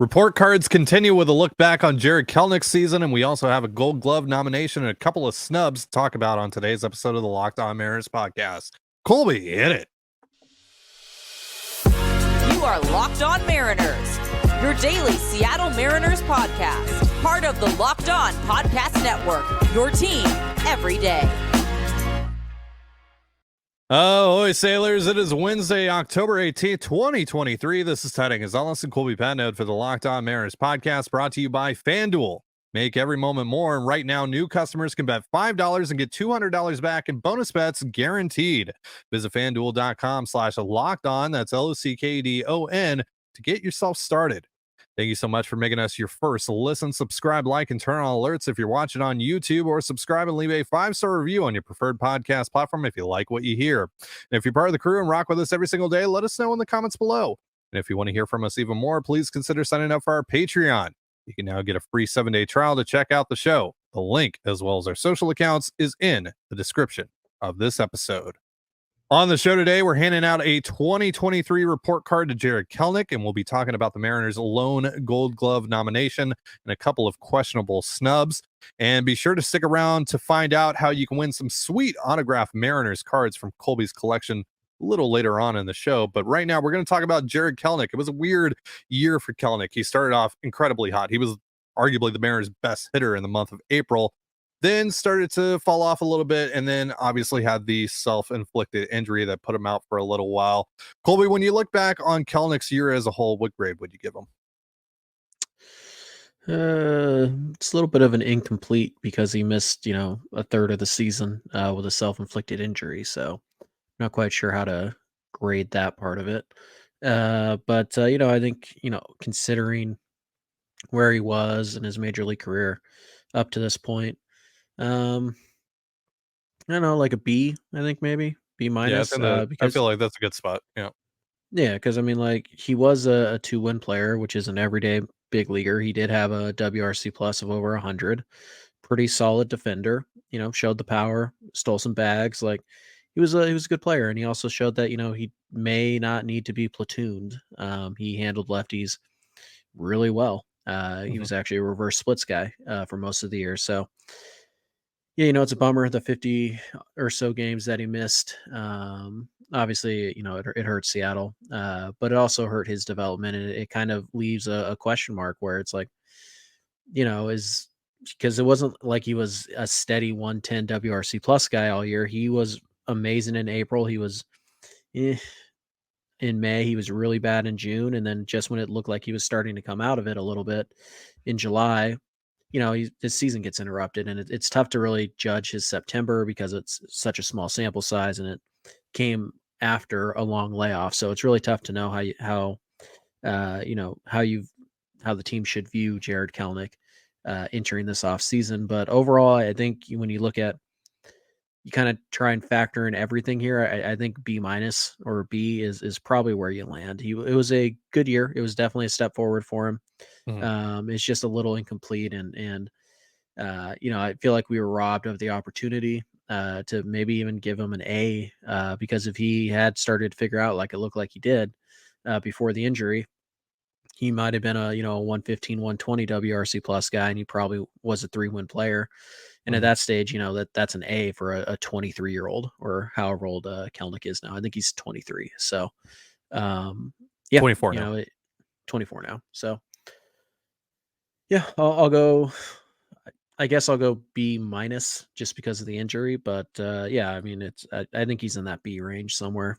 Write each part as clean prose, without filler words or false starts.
Report cards continue with a look back on Jarred Kelenic's season, and we also have a Gold Glove nomination and a couple of snubs to talk about on today's episode of the Locked On Mariners podcast. Colby, hit it. You are Locked On Mariners, your daily Seattle Mariners podcast, part of the Locked On Podcast Network, your team every day. Ahoy, sailors. It is Wednesday, October 18th, 2023. This is Teddy Gonzalez and Colby Patnode for the Locked On Mariners podcast, brought to you by FanDuel. Make every moment more, and right now, new customers can bet $5 and get $200 back in bonus bets guaranteed. Visit FanDuel.com/LockedOn, that's LOCKDON, to get yourself started. Thank you so much for making us your first listen. Subscribe, like, and turn on alerts if you're watching on YouTube, or subscribe and leave a 5-star review on your preferred podcast platform if you like what you hear. And if you're part of the crew and rock with us every single day, let us know in the comments below. And if you want to hear from us even more, please consider signing up for our Patreon. You can now get a free 7-day trial to check out the show. The link, as well as our social accounts, is in the description of this episode. On the show today, we're handing out a 2023 report card to Jarred Kelenic, and we'll be talking about the Mariners' lone Gold Glove nomination and a couple of questionable snubs. And be sure to stick around to find out how you can win some sweet autographed Mariners cards from Colby's collection a little later on in the show. But right now, we're going to talk about Jarred Kelenic. It was a weird year for Kelenic. He started off incredibly hot. He was arguably the Mariners' best hitter in the month of April, then started to fall off a little bit, and then obviously had the self-inflicted injury that put him out for a little while. Colby, when you look back on Kelenic's year as a whole, what grade would you give him? It's a little bit of an incomplete because he missed, a third of the season with a self-inflicted injury. So not quite sure how to grade that part of it. But I think, considering where he was in his major league career up to this point, I don't know, like a B, I think maybe B minus. I feel like that's a good spot. Yeah, because he was a 2-win player, which is an everyday big leaguer. He did have a WRC plus of over 100. Pretty solid defender. Showed the power, stole some bags. Like he was a good player, and he also showed that he may not need to be platooned. He handled lefties really well. He was actually a reverse splits guy for most of the year. So yeah, it's a bummer, the 50 or so games that he missed. Obviously, it hurt Seattle, but it also hurt his development, and it kind of leaves a question mark where it's like, is because it wasn't like he was a steady 110 WRC plus guy all year. He was amazing in April. He was in May. He was really bad in June, and then just when it looked like he was starting to come out of it a little bit in July, his season gets interrupted, and it's tough to really judge his September because it's such a small sample size, and it came after a long layoff. So it's really tough to know how the team should view Jarred Kelenic entering this off season. But overall, I think when you look at, you kind of try and factor in everything here, I think B minus or B is probably where you land. It was a good year. It was definitely a step forward for him. It's just a little incomplete, and I feel like we were robbed of the opportunity to maybe even give him an A because if he had started to figure out like it looked like he did before the injury, he might have been a 115, 120 WRC plus guy, and he probably was a 3-win player. And at that stage, that's an A for a 23-year-old or however old Kelenic is now. I think he's 23. So, 24 now. 24 now. So, yeah, I'll go. I guess I'll go B minus just because of the injury. But I mean, I think he's in that B range somewhere.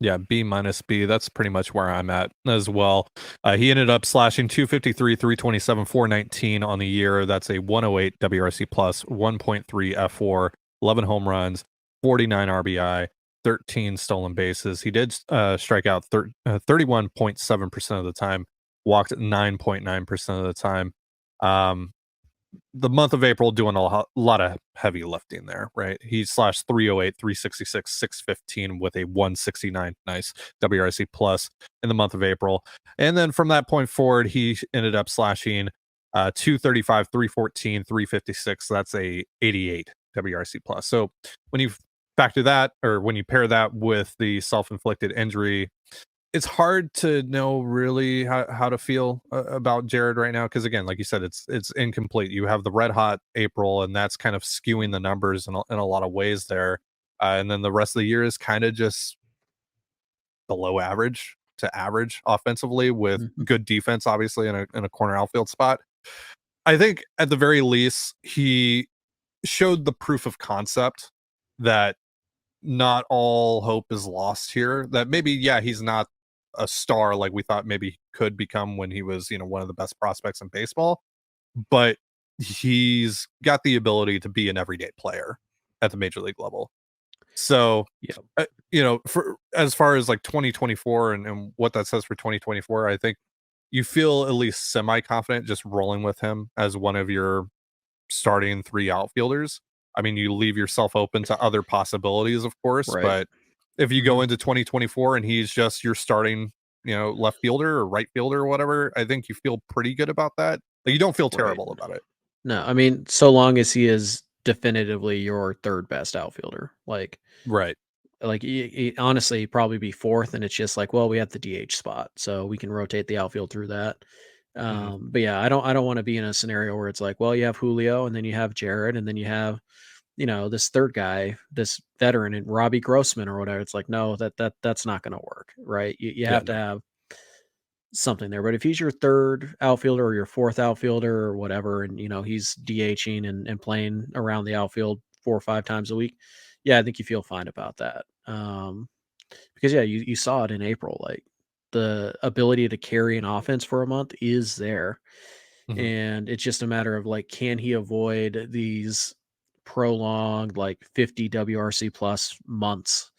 Yeah, B minus B. That's pretty much where I'm at as well. He ended up slashing 253, 327, 419 on the year. That's a 108 WRC plus, 1.3 F4, 11 home runs, 49 RBI, 13 stolen bases. He did strike out 31.7% of the time, walked 9.9% of the time. The month of April doing a lot of heavy lifting there, right? He slashed 308, 366, 615 with a 169 nice WRC plus in the month of April. And then from that point forward, he ended up slashing 235, 314, 356. That's a 88 WRC plus. So when you factor that, or when you pair that with the self-inflicted injury, it's hard to know really how to feel about Jarred right now, because again, like you said, it's incomplete. You have the red hot April, and that's kind of skewing the numbers in a lot of ways there, and then the rest of the year is kind of just below average to average offensively, with good defense, obviously in a corner outfield spot. I think at the very least he showed the proof of concept that not all hope is lost here. That maybe, yeah, he's not a star like we thought maybe he could become when he was, one of the best prospects in baseball, but he's got the ability to be an everyday player at the major league level. So, for as far as like 2024 and what that says for 2024, I think you feel at least semi-confident just rolling with him as one of your starting 3 outfielders. I mean, you leave yourself open to other possibilities, of course, Right. but if you go into 2024 and he's just your starting, left fielder or right fielder or whatever, I think you feel pretty good about that. Like, you don't feel terrible about it. No, I mean, so long as he is definitively your third best outfielder, Right. He honestly he'd probably be fourth, and it's just like, well, we have the DH spot, so we can rotate the outfield through that. But yeah, I don't want to be in a scenario where it's like, well, you have Julio, and then you have Jarred, and then you have, this third guy, this veteran, and Robbie Grossman or whatever. It's like, no, that's not going to work, right? You have to have something there. But if he's your third outfielder or your fourth outfielder or whatever, and he's DHing and playing around the outfield 4 or 5 times a week, yeah, I think you feel fine about that. Because you saw it in April, like the ability to carry an offense for a month is there. And it's just a matter of like, can he avoid these prolonged like 50 WRC plus months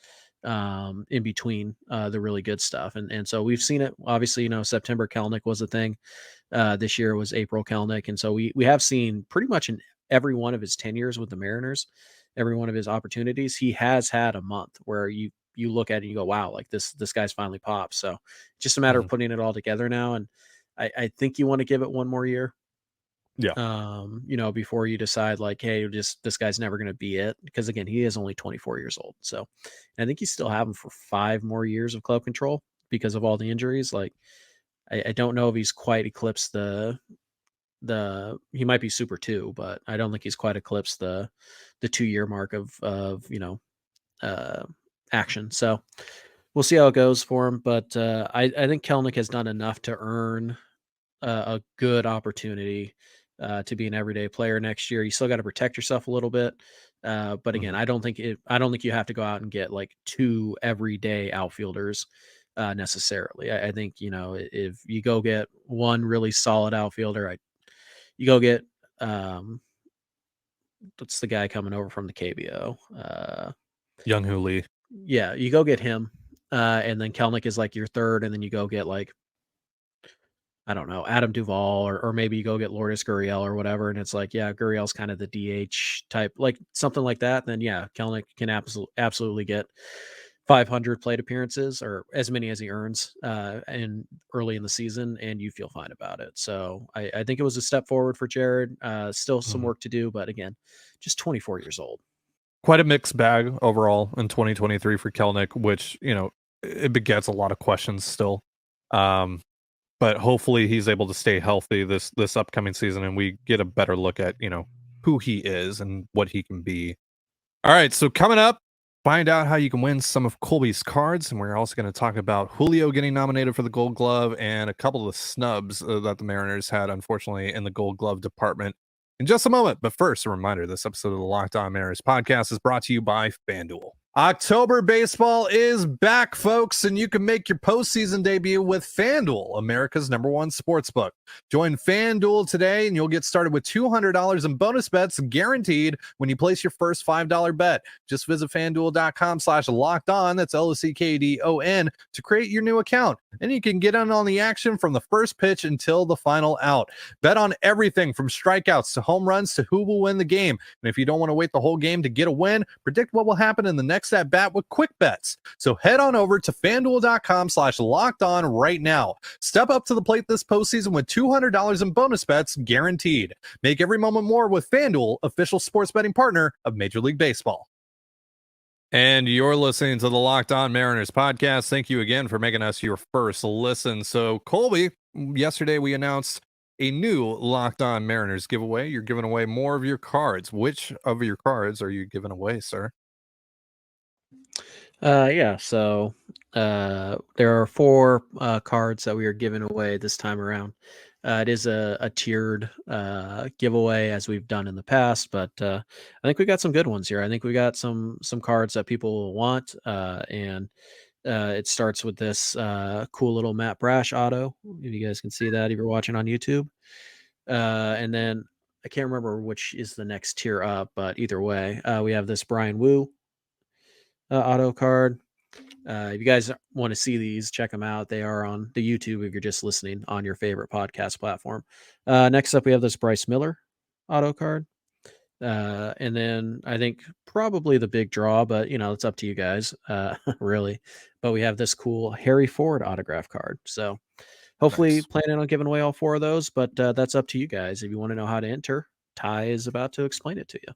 in between the really good stuff. And so we've seen it. Obviously, September Kelenic was a thing. This year was April Kelenic. And so we have seen pretty much in every one of his tenures with the Mariners, every one of his opportunities, he has had a month where you look at it and you go, wow, like this guy's finally popped. So just a matter of putting it all together now. And I think you want to give it one more year. Yeah. Before you decide like, hey, this guy's never going to be it. Because again, he is only 24 years old. So I think you still have him for 5 more years of club control because of all the injuries. Like, I don't know if he's quite eclipsed he might be super 2, but I don't think he's quite eclipsed the 2-year mark of action. So we'll see how it goes for him. But I think Kelenic has done enough to earn a good opportunity to be an everyday player next year. You still got to protect yourself a little bit. But again, I don't think you have to go out and get like 2 everyday outfielders necessarily. I think, if you go get one really solid outfielder, you go get what's the guy coming over from the KBO? Young Huli. Yeah, you go get him. And then Kelenic is like your third, and then you go get like, I don't know, Adam Duvall, or maybe you go get Lourdes Gurriel or whatever. And it's like, yeah, Gurriel's kind of the DH type, like something like that. Then yeah, Kelenic can absolutely get 500 plate appearances or as many as he earns in early in the season, and you feel fine about it. So I think it was a step forward for Jarred. Still some work to do, but again, just 24 years old. Quite a mixed bag overall in 2023 for Kelenic, which, it begets a lot of questions still. But hopefully he's able to stay healthy this upcoming season, and we get a better look at, who he is and what he can be. All right, so coming up, find out how you can win some of Colby's cards, and we're also going to talk about Julio getting nominated for the Gold Glove and a couple of the snubs that the Mariners had, unfortunately, in the Gold Glove department in just a moment. But first, a reminder, this episode of the Locked On Mariners podcast is brought to you by FanDuel. October baseball is back, folks, and you can make your postseason debut with FanDuel, America's #1 sportsbook. Join FanDuel today, and you'll get started with $200 in bonus bets guaranteed when you place your first $5 bet. Just visit FanDuel.com/lockedon, that's LOCKDON, to create your new account, and you can get in on the action from the first pitch until the final out. Bet on everything from strikeouts to home runs to who will win the game. And if you don't want to wait the whole game to get a win, predict what will happen in the next at bat with quick bets. So head on over to FanDuel.com/lockedon right now. Step up to the plate this postseason with $200 in bonus bets guaranteed. Make every moment more with FanDuel, official sports betting partner of Major League Baseball. And you're listening to the Locked On Mariners podcast. Thank you again for making us your first listen. So, Colby, yesterday we announced a new Locked On Mariners giveaway. You're giving away more of your cards. Which of your cards are you giving away, sir? So there are 4 cards that we are giving away this time around. It is a tiered giveaway as we've done in the past, but I think we got some good ones here. I think we got some cards that people will want, and it starts with this cool little Matt Brash auto. If you guys can see that if you're watching on YouTube, and then I can't remember which is the next tier up, but either way, we have this Brian Wu auto card. If you guys want to see these, check them out. They are on the YouTube if you're just listening on your favorite podcast platform. Next up, we have this Bryce Miller auto card. And then I think probably the big draw, but it's up to you guys, really. But we have this cool Harry Ford autograph card. So hopefully Nice. planning on giving away all 4 of those, but that's up to you guys. If you want to know how to enter, Ty is about to explain it to you.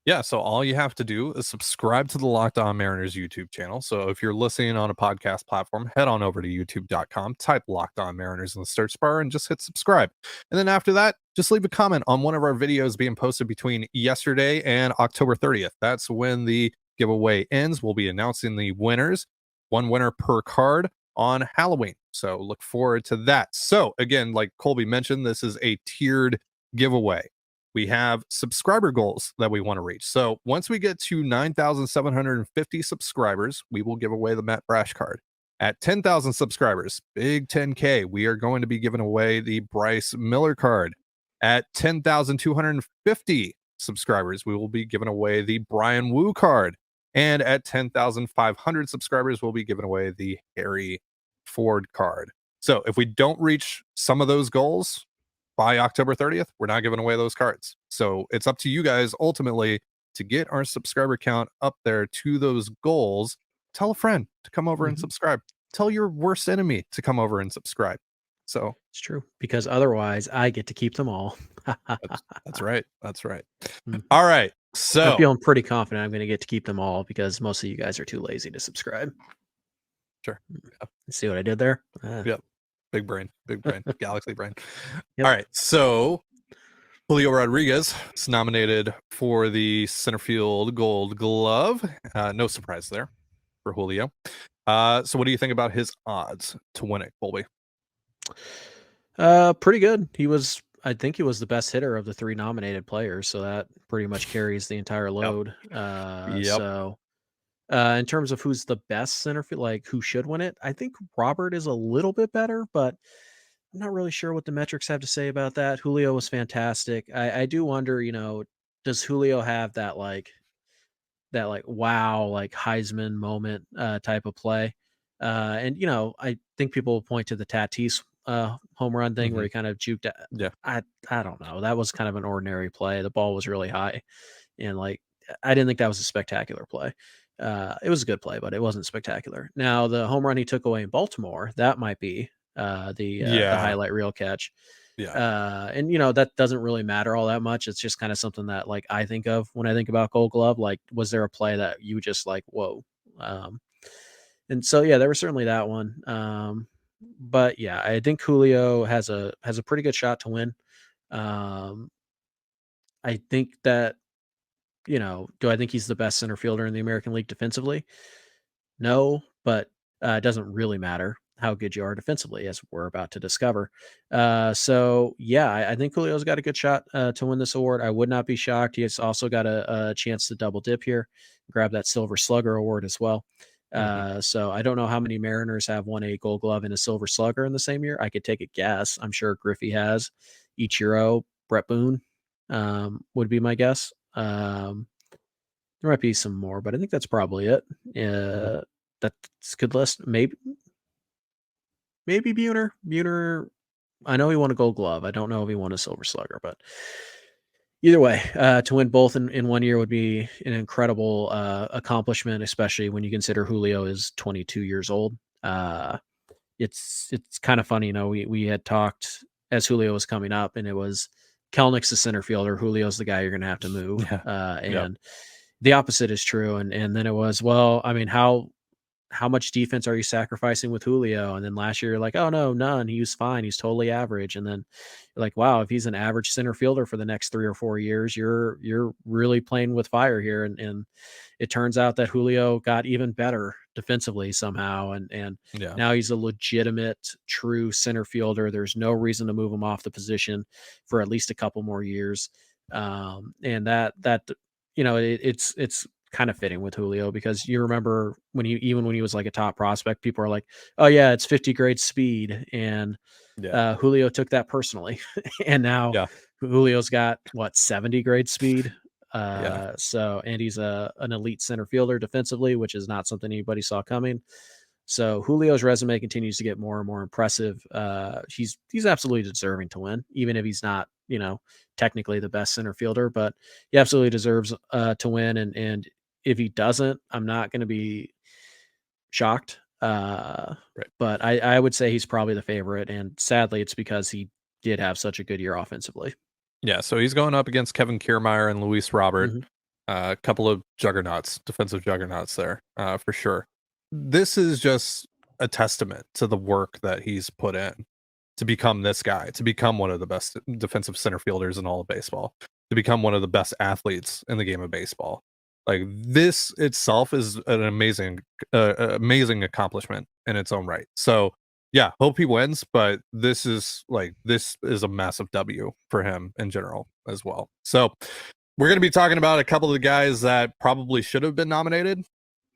Yeah, so all you have to do is subscribe to the Locked On Mariners YouTube channel. So if you're listening on a podcast platform, head on over to youtube.com, type Locked On Mariners in the search bar, and just hit subscribe. And then after that, just leave a comment on one of our videos being posted between yesterday and October 30th. That's when the giveaway ends. We'll be announcing the winners, 1 winner per card on Halloween. So look forward to that. So again, like Colby mentioned, this is a tiered giveaway. We have subscriber goals that we want to reach. So once we get to 9,750 subscribers, we will give away the Matt Brash card. At 10,000 subscribers, big 10K, we are going to be giving away the Bryce Miller card. At 10,250 subscribers, we will be giving away the Brian Wu card. And at 10,500 subscribers, we'll be giving away the Harry Ford card. So if we don't reach some of those goals by October 30th, we're not giving away those cards. So it's up to you guys ultimately to get our subscriber count up there to those goals. Tell a friend to come over and subscribe. Tell your worst enemy to come over and subscribe. So it's true, because otherwise I get to keep them all. that's right. That's right. All right. So I'm feeling pretty confident I'm going to get to keep them all because most of you guys are too lazy to subscribe. Sure. Yeah. See what I did there? Yep. Big brain, galaxy brain. Yep. All right. So Julio Rodríguez is nominated for the center field Gold Glove. No surprise there for Julio. So what do you think about his odds to win it, Colby? Pretty good. I think he was the best hitter of the 3 nominated players, so that pretty much carries the entire load. Yep. So in terms of who's the best center field, like who should win it, I think Robert is a little bit better, but I'm not really sure what the metrics have to say about that. Julio was fantastic. I do wonder, does Julio have that wow, like Heisman moment type of play? And I think people will point to the Tatis home run thing where he kind of juked out. Yeah. I don't know. That was kind of an ordinary play. The ball was really high, and I didn't think that was a spectacular play. It was a good play, but it wasn't spectacular. Now the home run he took away in Baltimore, that might be the highlight reel catch. Yeah. And that doesn't really matter all that much. It's just kind of something that I think of when I think about Gold Glove. Like, was there a play that you just whoa? And so there was certainly that one. But yeah, I think Julio has a pretty good shot to win. I think that do I think he's the best center fielder in the American League defensively? No, but it doesn't really matter how good you are defensively, as we're about to discover. So I think Julio's got a good shot to win this award. I would not be shocked. He's also got a chance to double dip here, grab that Silver Slugger award as well. So I don't know how many Mariners have won a Gold Glove and a Silver Slugger in the same year. I could take a guess. I'm sure Griffey has. Ichiro, Brett Boone would be my guess. There might be some more, but I think that's probably it. That's a good list. Maybe Buhner. Buhner, I know he won a Gold Glove. I don't know if he won a Silver Slugger, but either way, to win both in 1 year would be an incredible accomplishment, especially when you consider Julio is 22 years old. It's kind of funny, we had talked as Julio was coming up, and it was Kelenic's the center fielder, Julio's the guy you're going to have to move. And the opposite is true. And then it was, well, I mean, how much defense are you sacrificing with Julio? And then last year, you're like, oh no, none. He was fine. He's totally average. And then you're like, wow, if he's an average center fielder for the next 3 or 4 years, you're really playing with fire here. And it turns out that Julio got even better defensively somehow. And Yeah. now he's a legitimate, true center fielder. There's no reason to move him off the position for at least a couple more years. And that it's kind of fitting with Julio, because you remember when he was like a top prospect, people are like, oh yeah, it's 50 grade speed. And Yeah. Julio took that personally. And now Yeah. Julio's got what, 70 grade speed. Yeah. So, and he's an elite center fielder defensively, which is not something anybody saw coming. So Julio's resume continues to get more and more impressive. He's absolutely deserving to win, even if he's not, technically the best center fielder, but he absolutely deserves to win. And if he doesn't, I'm not going to be shocked. Right. But I would say he's probably the favorite, and sadly, it's because he did have such a good year offensively. Yeah. So he's going up against Kevin Kiermaier and Luis Robert. Mhm. A couple of juggernauts, defensive juggernauts there, for sure. This is just a testament to the work that he's put in to become this guy, to become one of the best defensive center fielders in all of baseball, to become one of the best athletes in the game of baseball. Like, this itself is an amazing accomplishment in its own right. So yeah, hope he wins, but this is a massive W for him in general as well. So we're going to be talking about a couple of the guys that probably should have been nominated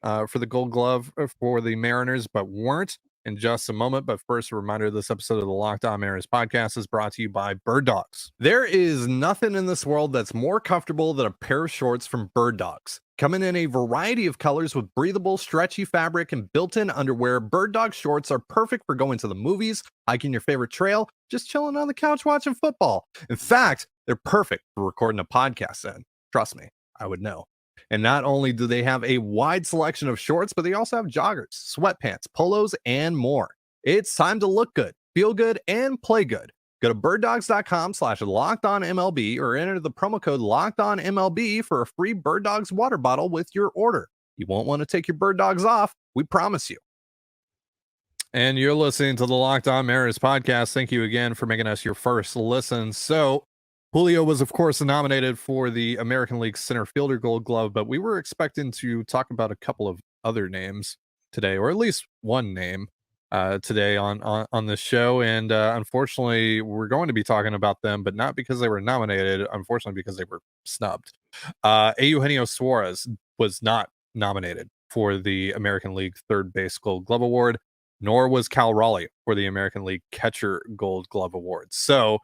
for the Gold Glove for the Mariners, but weren't, in just a moment. But first, a reminder, this episode of the Locked On Mariners podcast is brought to you by Bird Dogs. There is nothing in this world that's more comfortable than a pair of shorts from Bird Dogs. Coming in a variety of colors with breathable, stretchy fabric and built-in underwear, Bird Dog shorts are perfect for going to the movies, hiking your favorite trail, just chilling on the couch watching football. In fact, they're perfect for recording a podcast in. Trust me, I would know. And not only do they have a wide selection of shorts, but they also have joggers, sweatpants, polos, and more. It's time to look good, feel good, and play good. Go to birddogs.com/lockedonmlb or enter the promo code LockedOnMLB for a free Bird Dogs water bottle with your order. You won't want to take your Bird Dogs off, we promise you. And you're listening to the Locked On Mariners podcast. Thank you again for making us your first listen. So Julio was, of course, nominated for the American League Center Fielder Gold Glove, but we were expecting to talk about a couple of other names today, or at least one name today on this show. And unfortunately, we're going to be talking about them, but not because they were nominated, unfortunately, because they were snubbed. Eugenio Suárez was not nominated for the American League Third Base Gold Glove Award, nor was Cal Raleigh for the American League Catcher Gold Glove Award. So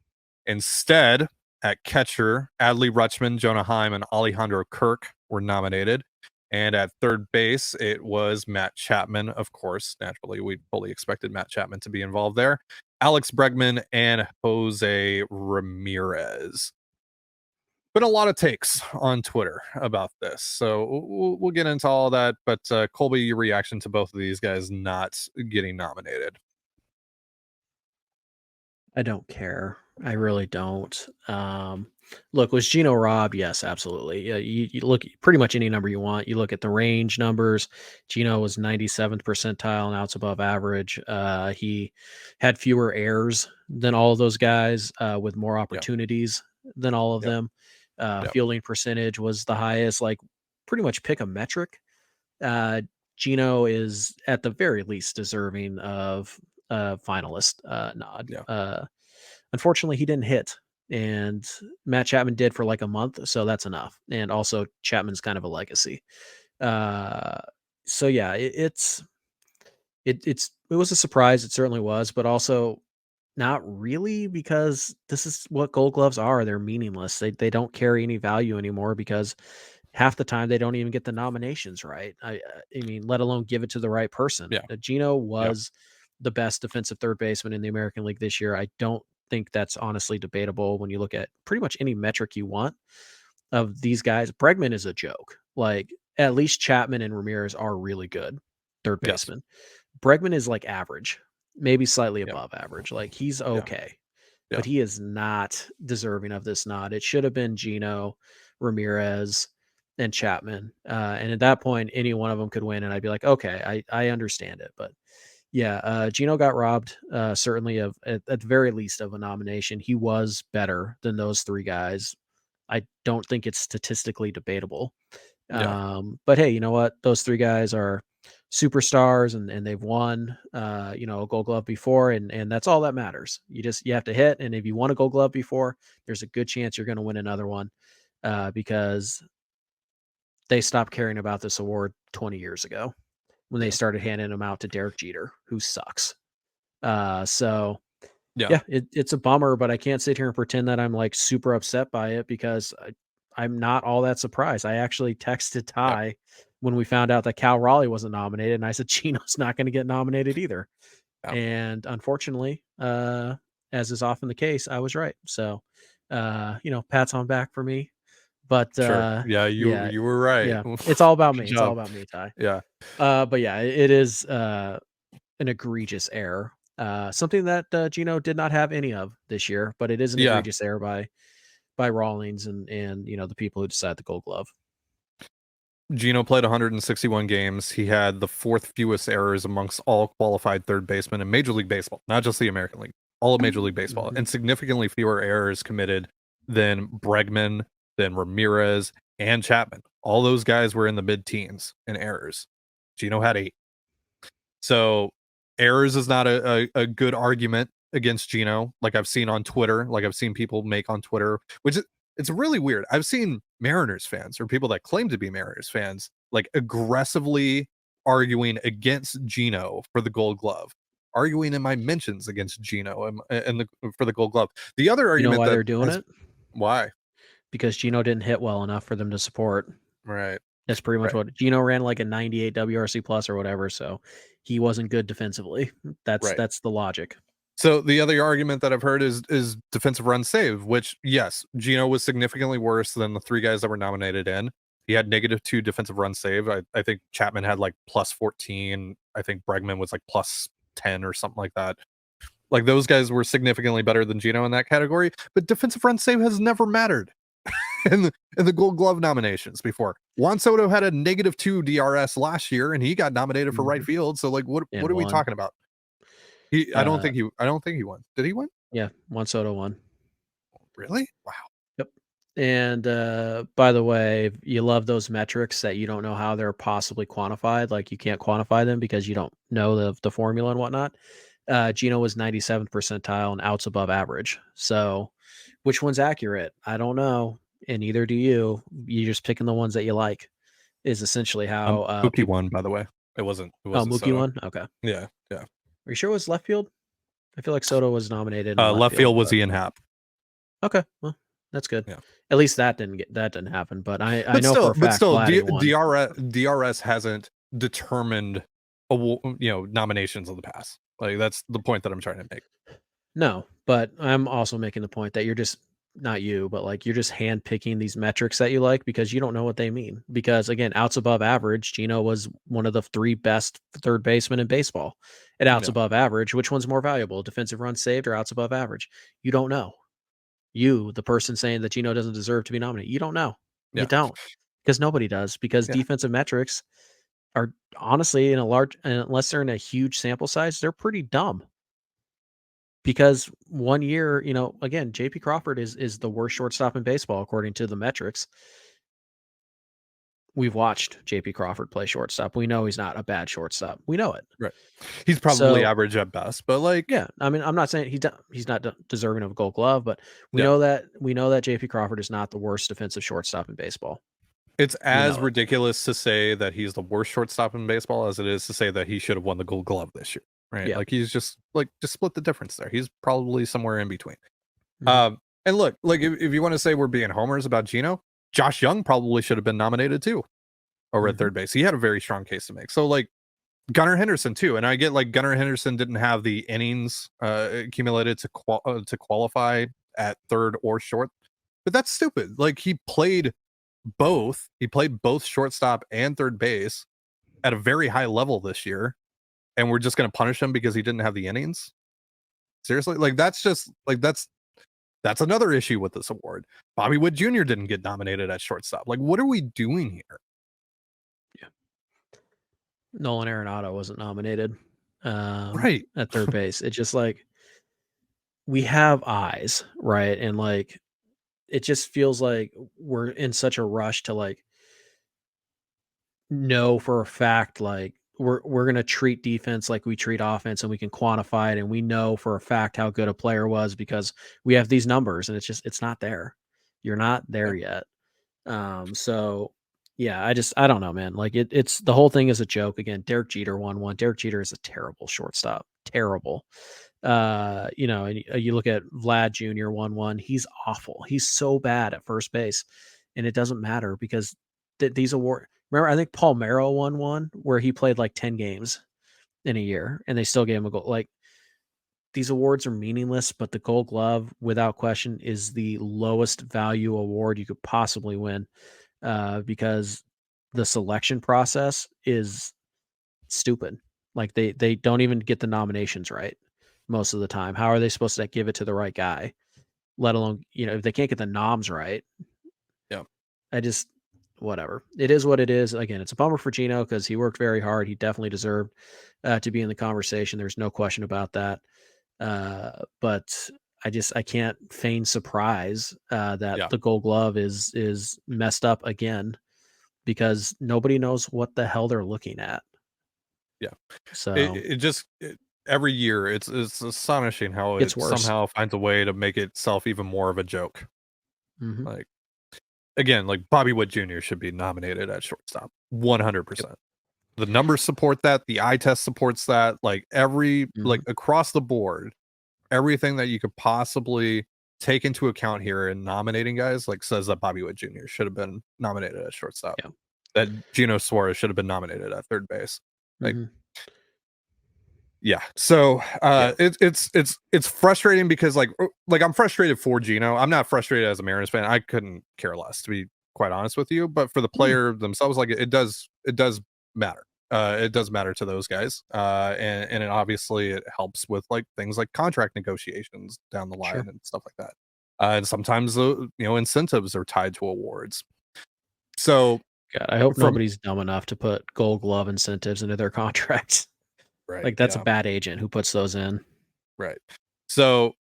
instead, at catcher, Adley Rutschman, Jonah Heim, and Alejandro Kirk were nominated. And at third base, it was Matt Chapman, of course. Naturally, we fully expected Matt Chapman to be involved there. Alex Bregman and Jose Ramirez. Been a lot of takes on Twitter about this, so we'll get into all that. But Colby, your reaction to both of these guys not getting nominated? I don't care. I really don't. Look, was Gino robbed? Yes, absolutely. Yeah, you look pretty much any number you want. You look at the range numbers. Gino was 97th percentile, now it's above average. He had fewer errors than all of those guys, with more opportunities than all of them. Fielding percentage was the highest. Like, pretty much pick a metric. Gino is at the very least deserving of finalist nod. Unfortunately, he didn't hit, and Matt Chapman did for like a month, so that's enough. And also, Chapman's kind of a legacy. So yeah, it was a surprise. It certainly was, but also not really, because this is what Gold Gloves are. They're meaningless. They don't carry any value anymore, because half the time they don't even get the nominations right. I mean, let alone give it to the right person. Gino was the best defensive third baseman in the American League this year. I don't think that's honestly debatable when you look at pretty much any metric you want of these guys. Bregman is a joke. Like, at least Chapman and Ramirez are really good third baseman. Bregman is like average, maybe slightly above average. Like, he's okay, but he is not deserving of this nod. It should have been Gino, Ramirez, and Chapman. And at that point, any one of them could win, and I'd be like, okay, I understand it. But yeah, Gino got robbed, certainly of at the very least of a nomination. He was better than those three guys. I don't think it's statistically debatable. Yeah. But hey, you know what? Those three guys are superstars, and they've won a Gold Glove before, and that's all that matters. You have to hit, and if you won a Gold Glove before, there's a good chance you're going to win another one, because they stopped caring about this award 20 years ago when they started handing them out to Derek Jeter, who sucks. So yeah, it's a bummer, but I can't sit here and pretend that I'm like super upset by it, because I'm not all that surprised. I actually texted Ty when we found out that Cal Raleigh wasn't nominated, and I said Chino's not going to get nominated either. And unfortunately, as is often the case, I was right. So, pats on back for me. But Sure. Yeah, you were right. yeah, it's all about Good me. It's all job. about me, Ty. Yeah. But yeah, it is an egregious error. Something that Gino did not have any of this year, but it is an Yeah. egregious error by Rawlings and the people who decide the Gold Glove. Gino played 161 games. He had the fourth fewest errors amongst all qualified third basemen in Major League Baseball, not just the American League, all of Major League Baseball, and significantly fewer errors committed than Bregman, than Ramirez, and Chapman. All those guys were in the mid-teens in errors. Gino had 8. So errors is not a good argument against Gino, like I've seen on Twitter, like I've seen people make on Twitter, which it's really weird. I've seen Mariners fans or people that claim to be Mariners fans like aggressively arguing against Gino for the Gold Glove, arguing in my mentions against Gino and for the Gold Glove. The other argument, you know why they're doing it? Why? Because Gino didn't hit well enough for them to support. Right. That's pretty much what Gino ran, like a 98 WRC plus or whatever. So he wasn't good defensively. That's the logic. So the other argument that I've heard is defensive run save, which yes, Gino was significantly worse than the 3 guys that were nominated in. He had -2 defensive run save. I think Chapman had like +14. I think Bregman was like +10 or something like that. Like those guys were significantly better than Gino in that category, but defensive run save has never mattered in the Gold Glove nominations before. Juan Soto had a -2 DRS last year, and he got nominated for right field. So like, what are we talking about? I don't think he won. Did he win? Yeah, Juan Soto won. Really? Wow. Yep. And by the way, you love those metrics that you don't know how they're possibly quantified. Like you can't quantify them because you don't know the formula and whatnot. Gino was 97th percentile and outs above average. So which one's accurate? I don't know. And neither do you. You're just picking the ones that you like is essentially how Mookie won, by the way. It wasn't Mookie Soto. won? Okay. Yeah. Are you sure it was left field? I feel like Soto was nominated. In left field was Ian Happ. Okay, well, that's good. Yeah. At least that didn't happen. But I know for a fact. But still, DRS hasn't determined nominations of the past. Like that's the point that I'm trying to make. No, but I'm also making the point that you're just not you, but like you're just handpicking these metrics that you like because you don't know what they mean. Because again, outs above average, Gino was one of the 3 best third basemen in baseball. At outs above average, which one's more valuable, defensive runs saved or outs above average? You don't know. You, the person saying that Gino doesn't deserve to be nominated, you don't know. You don't, because nobody does. Because defensive metrics are honestly unless they're in a huge sample size, they're pretty dumb. Because one year, again, JP Crawford is the worst shortstop in baseball, according to the metrics. We've watched JP Crawford play shortstop. We know he's not a bad shortstop. We know it. Right. He's probably average at best, but like, yeah, I mean, I'm not saying he's not deserving of a Gold Glove, but we know that JP Crawford is not the worst defensive shortstop in baseball. It's as ridiculous to say that he's the worst shortstop in baseball as it is to say that he should have won the Gold Glove this year. Right. Yeah. Like he's just split the difference there. He's probably somewhere in between. And look, like if you want to say we're being homers about Gino, Josh Young probably should have been nominated too over at third base. He had a very strong case to make. So like Gunnar Henderson too. And I get like Gunnar Henderson didn't have the innings accumulated to qualify at third or short, but that's stupid. Like he played both. He played both shortstop and third base at a very high level this year. And we're just going to punish him because he didn't have the innings. Seriously? Like that's just like, that's That's another issue with this award. Bobby Witt Jr. didn't get nominated at shortstop. Like, what are we doing here? Nolan Arenado wasn't nominated Right. at third base. It's just like we have eyes, right? And like it just feels like we're in such a rush to like know for a fact like we're gonna treat defense like we treat offense and we can quantify it and we know for a fact how good a player was because we have these numbers and it's not there. You're not there yet. So yeah, I don't know, man. Like it's the whole thing is a joke. Again, Derek Jeter won one. Derek Jeter is a terrible shortstop. Terrible. And you look at Vlad Jr. won one. He's awful. He's so bad at first base. And it doesn't matter because these awards. Remember, I think Paul Merrow won one where he played like 10 games in a year and they still gave him a goal. Like these awards are meaningless, but the Gold Glove, without question, is the lowest value award you could possibly win because the selection process is stupid. Like they don't even get the nominations right most of the time. How are they supposed to give it to the right guy? Let alone, if they can't get the noms right. Yeah. Whatever. It is what it is. Again, it's a bummer for Gino because he worked very hard. He definitely deserved to be in the conversation. There's no question about that. But I can't feign surprise that the Gold Glove is messed up again because nobody knows what the hell they're looking at. Yeah. So every year it's astonishing how it somehow finds a way to make itself even more of a joke. Mm-hmm. Like again, like Bobby Witt Jr. should be nominated at shortstop 100%. Yep. The numbers support that. The eye test supports that. Like like across the board, everything that you could possibly take into account here in nominating guys, like says that Bobby Witt Jr. should have been nominated at shortstop. Yeah. That Gino Suarez should have been nominated at third base. Like, yeah. So it's frustrating because like I'm frustrated for Gino. I'm not frustrated as a Mariners fan. I couldn't care less, to be quite honest with you. But for the player themselves, like it does matter. It does matter to those guys. And it obviously it helps with like things like contract negotiations down the line and stuff like that. And sometimes the incentives are tied to awards. So God, I hope nobody's dumb enough to put Gold Glove incentives into their contracts. Right. Like that's a bad agent who puts those in. Right. So,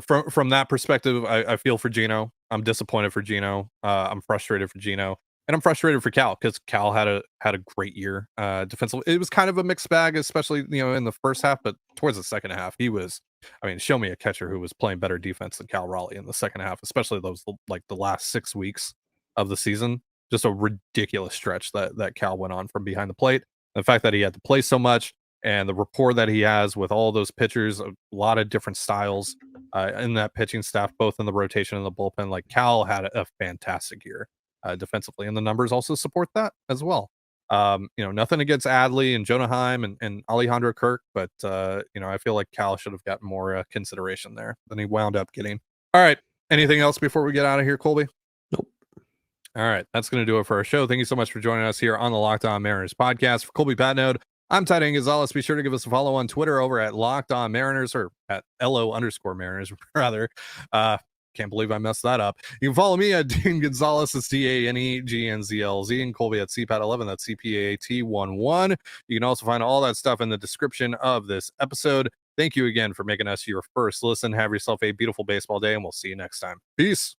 from that perspective, I feel for Gino. I'm disappointed for Gino. I'm frustrated for Gino. And I'm frustrated for Cal because Cal had a great year defensively. It was kind of a mixed bag, especially in the first half, but towards the second half, he was. I mean, show me a catcher who was playing better defense than Cal Raleigh in the second half, especially those like the last 6 weeks of the season. Just a ridiculous stretch that Cal went on from behind the plate. The fact that he had to play so much and the rapport that he has with all those pitchers, a lot of different styles in that pitching staff, both in the rotation and the bullpen. Like Cal had a fantastic year. Defensively, and the numbers also support that as well. Nothing against Adley and Jonah Heim and Alejandro Kirk, but I feel like Cal should have gotten more consideration there than he wound up getting. All right, anything else before we get out of here, Colby? Nope. All right, that's going to do it for our show. Thank you so much for joining us here on the Locked On Mariners podcast. For Colby Patnode, I'm Trident Gonzalez. Be sure to give us a follow on Twitter over at Locked On Mariners or at LO_Mariners rather. Can't believe I messed that up. You can follow me at Dean Gonzalez, it's DANEGNZLZ, and Colby at CPAT11, that's CPAT11. You can also find all that stuff in the description of this episode. Thank you again for making us your first listen. Have yourself a beautiful baseball day, and we'll see you next time. Peace.